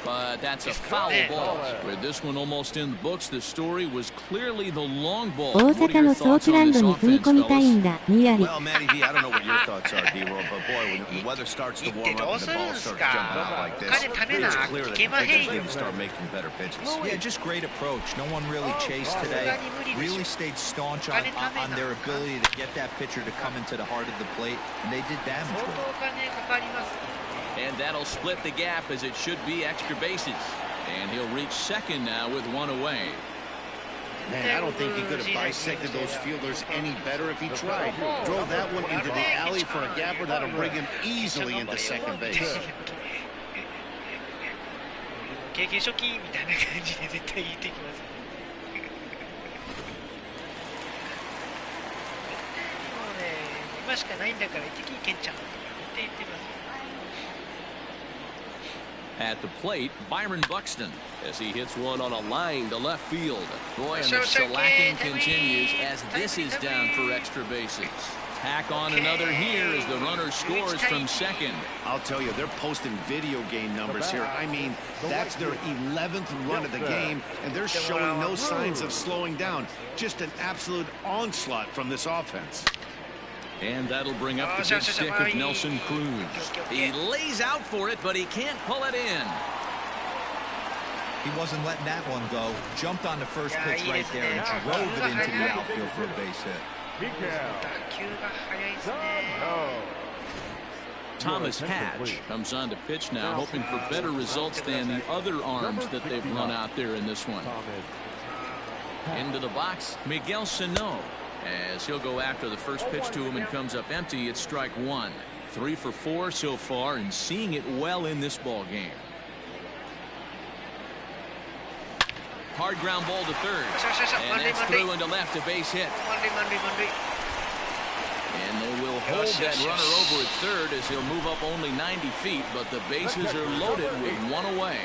But that's a foul ball. With this one almost in the books, the story was clearly the long ball. 大 What are 阪 your のソー thoughts プラ on ン this ドに踏み offense, 込みたい fellas? んだ。にやり。 Well, Matty V, I don't know what your thoughts are, D-Roll, but boy, when the weather starts to 行っ warm て up どう and す the る ball んす starts か。 jumping out like お this, 金貯めな it's clear い that け the まへん pitchers よ。 need to start making better pitches. Yeah, just great approach. No one really chased today. Really stayed staunch on their ability to get that pitcher to come into the heart of the plate, and they did damage 相 with 当 it. お金かかります。 And that'll split the gap as it should be extra bases. And he'll reach second now with 1 away. Man, I don't think he could have bisected those fielders any better if he tried. Drove that one into the alley for a gapper that'll bring him easily into second base. 経験初期みたいな感じで絶対言ってきます。もうね、今しかないんだから行ってきけんちゃんとか言ってます。 At the plate, Byron Buxton as he hits one on a line to left field. Boy, and the shellacking continues as this is down for extra bases. Tack on another here as the runner scores from second. I'll tell you, they're posting video game numbers here. I mean, that's their 11th run of the game, and they're showing no signs of slowing down. Just an absolute onslaught from this offense. And that'll bring up the big stick of Nelson Cruz. He lays out for it, but he can't pull it in. He wasn't letting that one go. Jumped on the first pitch right there and drove it into the outfield for a base hit. 打球が速いですね。 Thomas Hatch comes on to pitch now, hoping for better results than the other arms that they've run out there in this one. Into the box, Miguel Sano, as he'll go after the first pitch to him and comes up empty. It's strike 1. 3 for 4 so far and seeing it well in this ball game. Hard ground ball to third. And that's through into left, a base hit. 満塁満塁満塁。And they will hold that runner over at third as he'll move up only 90 feet, but the bases are loaded with one away.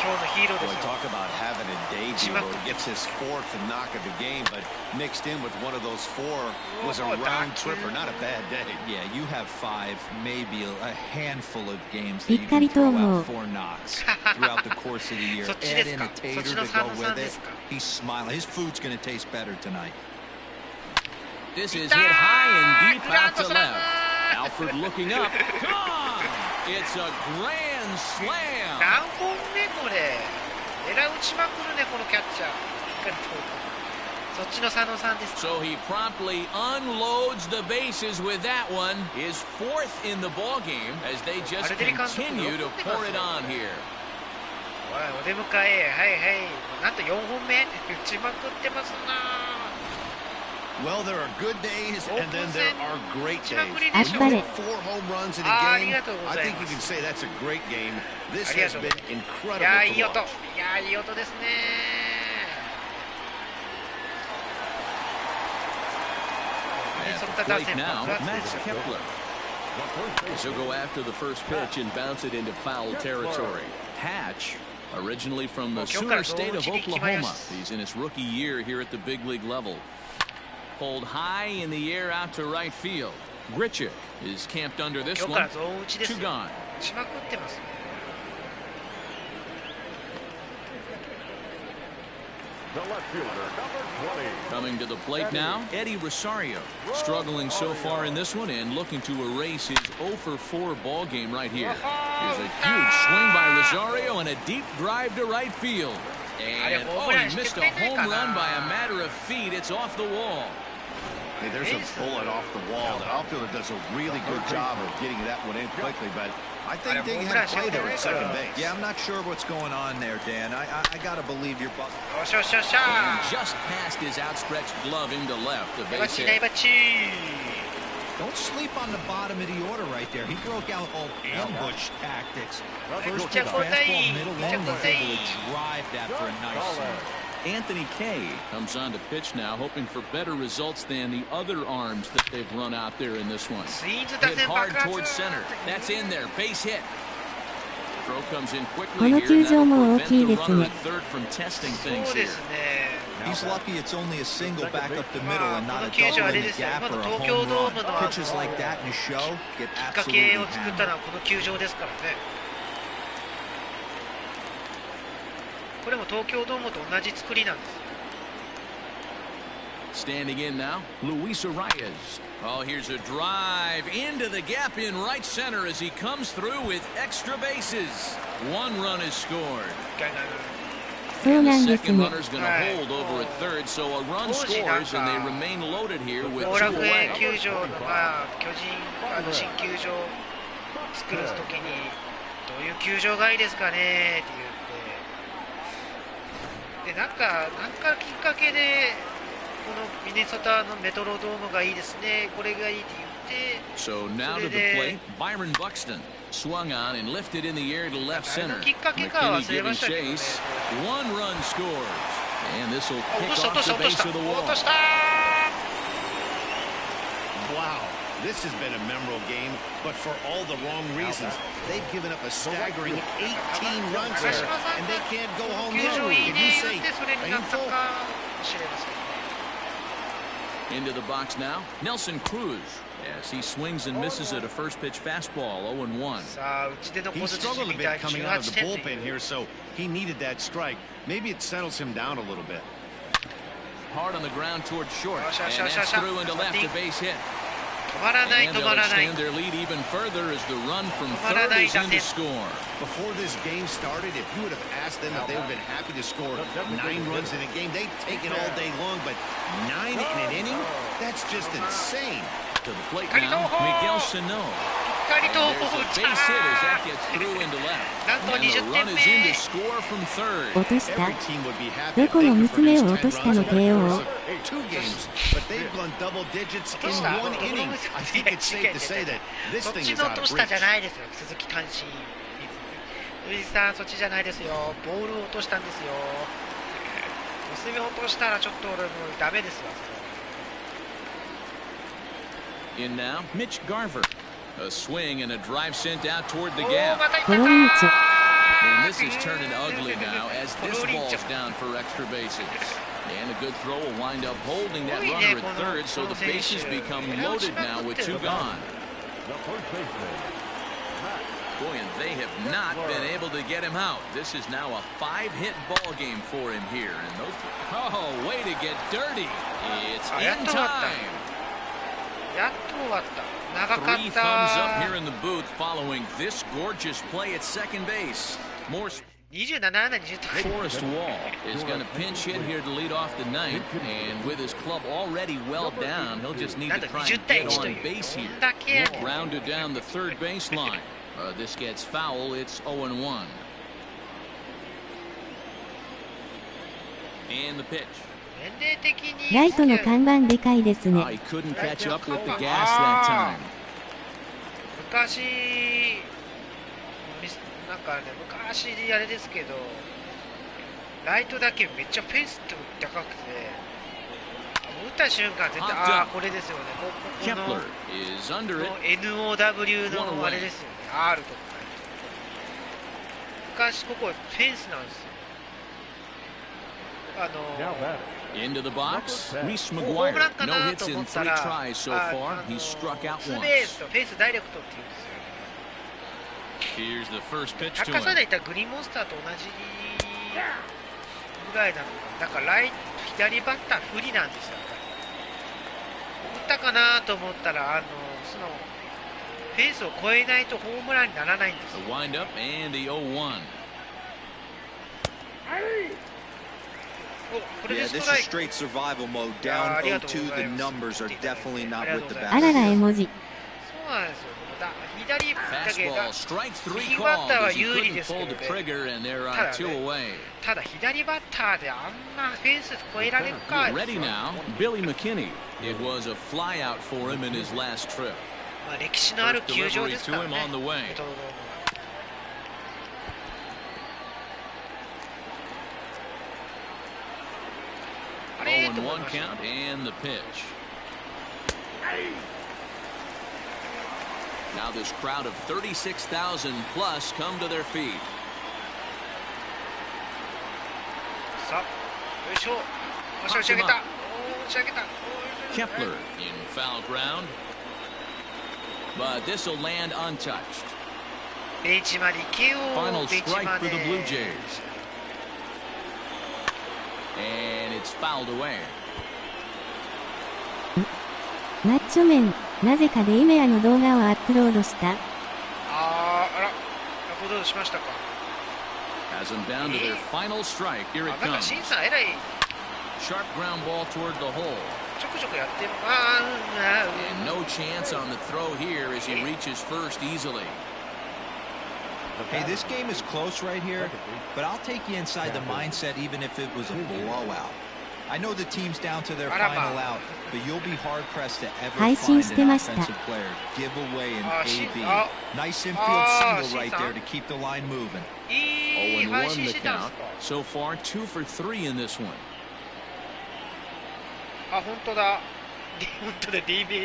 Boy, talk about having a debut. He gets his fourth knock of the game, but mixed in with one of those four was a round tripper. Not a bad day. Yeah, you have 5, maybe a handful of games that you can throw out 4 knocks throughout the course of the year. Add in a tater to go with it. He's smiling. His food's going to taste better tonight. This is hit high and deep out to left. Alfred looking up. Gone! It's a grand slam. 何本目これ。狙い打ちまくるねこのキャッチャー。そっちの佐野さんです。So he promptly unloads the bases with that one. His 4th in the ball game as they just continue to pour it on here. お出迎え。はいはい。なんと4本目。打ちまくってますな。Well, there are good days, and then there are great days. When you hit 4 home runs in a game, I think you can say that's a great game. This has been incredible to watch. いやいい音ですね。At the plate now, Max Kepler. He'll go after the first pitch and bounce it into foul territory. Hatch, originally from the Sooner State of Oklahoma. He's in his rookie year here at the big league level. Pulled high in the air out to right field. Grichuk is camped under this one. 2 gone. Coming to the plate now, Eddie Rosario. Struggling so far in this one and looking to erase his 0 for 4 ball game right here. Here's a huge swing by Rosario and a deep drive to right field. And he missed a home run by a matter of feet. It's off the wall. Hey, there's a bullet off the wall. The outfielder does a really good job of getting that one in quickly, but I think they had play there at second base. Yeah, I'm not sure what's going on there, Dan. I got to believe you're... And just past his outstretched glove into left. The base hit. Don't sleep on the bottom of the order right there. He broke out all ambush tactics. First pitch fastball, middle in, was able to drive that for a nice swing. Anthony Kay comes on to pitch now, hoping for better results than the other arms that they've run out there in this one. Hit hard towards center. That's in there. Base hit. Throw comes in quickly here. That'll prevent the runner at third from testing things here. He's lucky it's only a single back up the middle and not a double in the gap or a home run. Pitches like that in a show get absolutely hammered. これも東京ドームと同じ作りなんです。 Standing in now, Luis Arias. Oh, here's a drive into the gap in right center as he comes through with extra bases. 1 run is scored. And the second runner's going to hold over at third, so a run scores and they remain loaded here with 2 away. 球場の巨人新球場作るときにどういう球場がいいですかねって言って。 でなんかきっかけでこのミネソタのメトロドームがいいですね、これがいいって言って、 So now to the plate, Byron Buxton swung on and lifted in the air to left center. McKinney giving chase. 1 run scores, and this will kick off the base of the wall. Wow. This has been a memorable game, but for all the wrong reasons. They've given up a staggering 18 runs here, and they can't go home now. Did you say painful? Into the box now, Nelson Cruz. Yes, he swings and misses at a first pitch fastball, 0-1. He struggled a bit coming out of the bullpen here, so he needed that strike. Maybe it settles him down a little bit. Hard on the ground towards short, and that's through into left, a base hit. And they'll extend their lead even further as the run from third is in to score. Before this game started, if you would have asked them if they would have been happy to score 9 runs in a game, they'd take it all day long, but 9 in an inning? That's just insane. To the plate now, Miguel Sano. There's a base hit as that gets through into left. And the run is in to score from third. 落とした。どこの娘を落としたの帝王。 2 games, but they've gone double digits in 1 inning. I think it's safe to say that this thing is out of reach. じゃないですよ。鈴木監視。ルイスさん、そっちじゃないですよ。ボールを落としたんですよ。娘を落としたらちょっと俺もうダメですわ。In now, Mitch Garver. A swing and a drive sent out toward the gap. コロリンチョ。 And this is turning ugly now as this ball's down for extra bases. And a good throw will wind up holding that runner at third, so the bases become loaded now with 2 gone. Boy, and they have not been able to get him out. This is now a 5-hit ball game for him here. And those, oh, way to get dirty. It's in time. 3 thumbs up here in the booth following this gorgeous play at second base. More. Forrest Wall is going to pinch hit here to lead off the ninth, and with his club already well down, he'll just need to try and get on base here. Grounded down the third baseline. This gets foul. It's 0-1. And the pitch. ライトの看板でかいですね。He couldn't catch up with the gas that time. 昔なんかね、昔あれですけど、ライトだけめっちゃフェンスって高くて、打った瞬間絶対、ああこれですよね。ここの NOW のあれですよね。R とか。昔ここフェンスなんですよ。Into the box, Reese McGuire. No hits in 3 tries so far. He struck out once. Here's the first pitch to him. 高さでいったらグリーンモンスターと同じぐらいなのか。だから左バッター不利なんですよ。打ったかなと思ったらそのフェンスを越えないとホームランにならないんですよ。The wind up and the 0-1. Yeah, this is straight survival mode. Down 0-2, the numbers are definitely not with the あらら絵文字。そうなんですよ。左バッターは有利ですけどね。ただ左バッターであんなフェンス越えられるか。Ready now, Billy McKinney. It was a flyout for him in his last trip. まあ歴史のある球場ですからね。0-1 count and the pitch. Now this crowd of 36,000 plus come to their feet. Kepler in foul ground, but this will land untouched. Final strike for the Blue Jays. And it's fouled away. マッチョメン、なぜかでイメアの動画をアップロードした。あら、アップロードしましたか。Has them down to their final strike. Here it comes. Sharp ground ball toward the hole. And no chance on the throw here as he reaches first easily. Hey, this game is close right here, but I'll take you inside the mindset even if it was a blowout. I know the team's down to their final out, but you'll be hard-pressed to ever find an offensive player give away an AB. Nice infield single right there to keep the line moving. 0-1 the count. So far, 2 for 3 in this one. あ、本当だ。本当だ、DB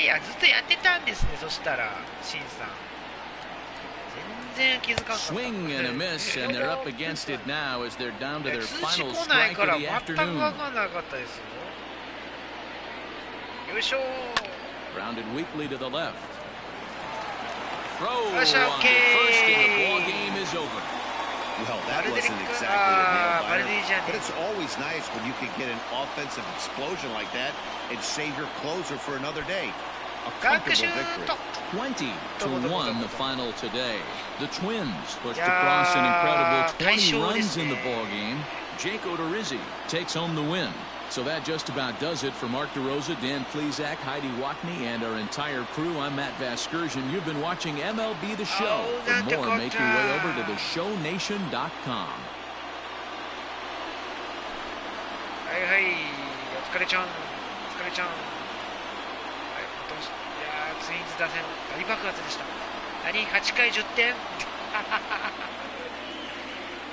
やずっとやってたんですね。そしたら、シンさん。全然気づかなかった。Swing and a miss, and they're up against it now as they're down to their final strike of the afternoon. わかんなかったですよ。よいしょ。Grounded weakly to the left. Throw on the first, and the ball game is over. Well, that wasn't exactly a nail-biter, but it's always nice when you can get an offensive explosion like that and save your closer for another day. A comfortable victory. 20-1 the final today. The Twins pushed across an incredible 20 runs in the ballgame. Jake Odorizzi takes home the win. So that just about does it for Mark DeRosa, Dan Plesac, Heidi Wackney, and our entire crew. I'm Matt Vasgersian. You've been watching MLB The Show. For more, make your way over to theshownation.com. はいはい、お疲れちゃん、お疲れちゃん。ツインズ打線大爆発でした。8回10点。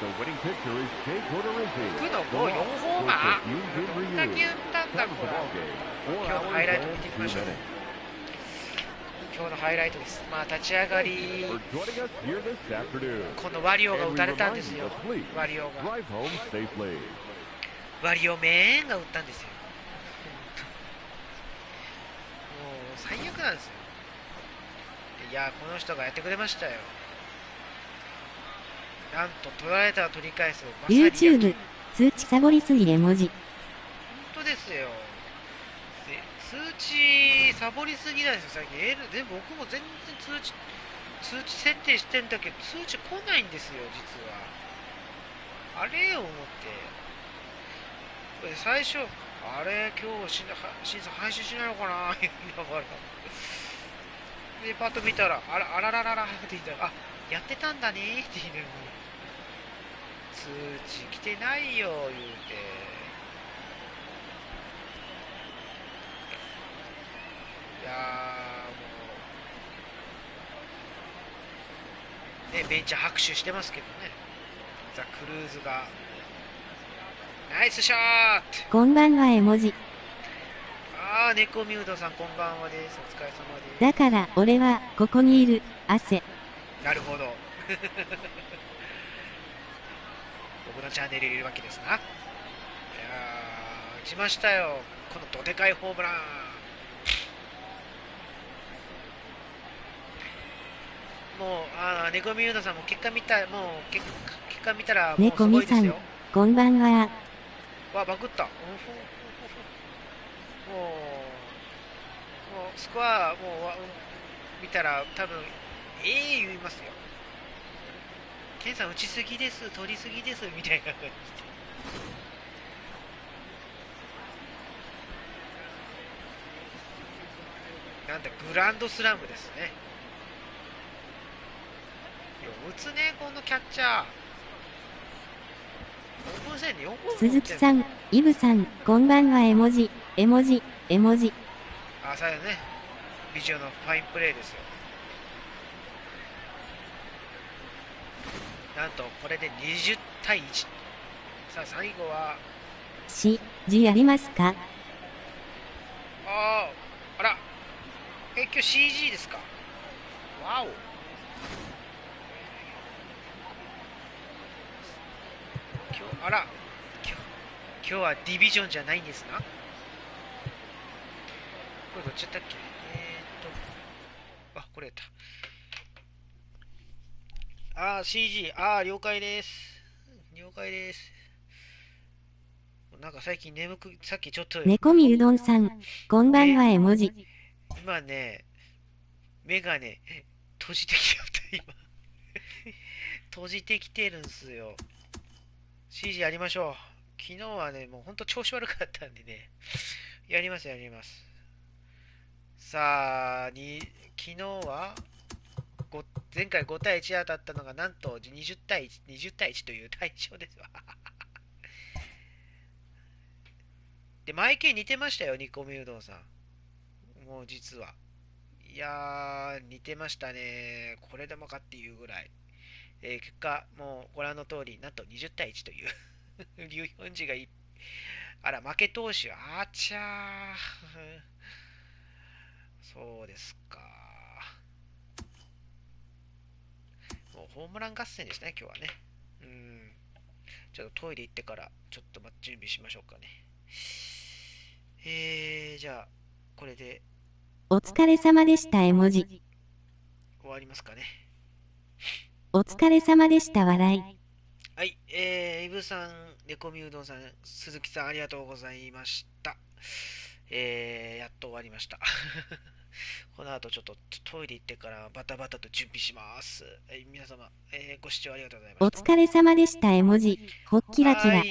The winning pitcher is Jake Odorizzi. 6の5、4ホーマー。打球打ったなんだこれ。今日のハイライト見てみましょう。今日のハイライトです。まあ立ち上がり、このワリオが打たれたんですよ。ワリオメーンが打ったんですよ。もう最悪なんですよ。いや、この人がやってくれましたよ。なんと取られたら取り返す。YouTube 通知サボりすぎ絵文字。本当ですよ。通知サボりすぎなんですよ。最近全部僕も全然通知設定してんだけど通知来ないんですよ実は。あれを思って。最初あれ今日審査配信しないのかな言いながら。でパッと見たらあららららって言ったらやってたんだねって言いながら。通知来てないよ言うて。いやもうね、ベンチ拍手してますけどね。ザ・クルーズがナイスショット。こんばんは絵文字。ネコミュードさんこんばんはです。お疲れ様です。だから俺はここにいる。汗。なるほど。僕のチャンネルにいるわけですな。いやー打ちましたよこのどでかいホームラン。もうネコミュードさんも結果見たらもう結果見たらもうすごいですよ。こんばんは。わバグった。もうスコアもう見たら多分言いますよ。ケンさん打ちすぎです、取りすぎですみたいな感じで。なんだグランドスラムですね。打つねこのキャッチャー。オープン戦で4本打ってんの。鈴木さん、イブさん、こんばんは絵文字。そうだね。ビジョンのファインプレーですよ。なんとこれで20対1。さあ最後は字ありますか。あら今日 CG ですか。わお。今日はディビジョンじゃないんですな。これどっちだったっけ。これやった。CG。了解です。なんか最近眠く、さっきちょっと。猫みうどんさん、こんばんは絵文字。今ね、目がね、閉じてきちゃった、今。閉じてきてるんすよ。CG やりましょう。昨日はね、もうほんと調子悪かったんでね。やります。さあ、昨日は前回5対1当たったのがなんと20対1という対象ですわ。で、毎回似てましたよ、ニコミうどんさん。もう実は。いやー、似てましたね。これでもかっていうぐらい。結果、もうご覧の通り、なんと20対1という。劉ヒが負け投手。あちゃー。そうですか。もうホームラン合戦ですね、今日はね。ちょっとトイレ行ってから、ちょっと準備しましょうかね。じゃあ、これで。お疲れ様でした絵文字。終わりますかね。お疲れ様でした笑い。はい、イブさん、ネコミうどんさん、鈴木さん、ありがとうございました。やっと終わりました。この後ちょっとトイレ行ってからバタバタと準備します。皆様、ご視聴ありがとうございました。お疲れ様でした絵文字。ほっキラキラ。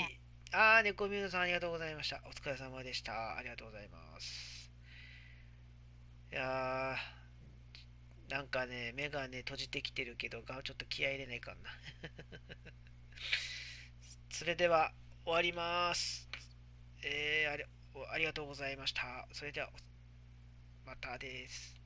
ネコミュードさんありがとうございました。お疲れ様でした。ありがとうございます。いやー、なんかね、目がね、閉じてきてるけど、ちょっと気合い入れないかんな。それでは、終わります。ありがとうございました。それでは、またです。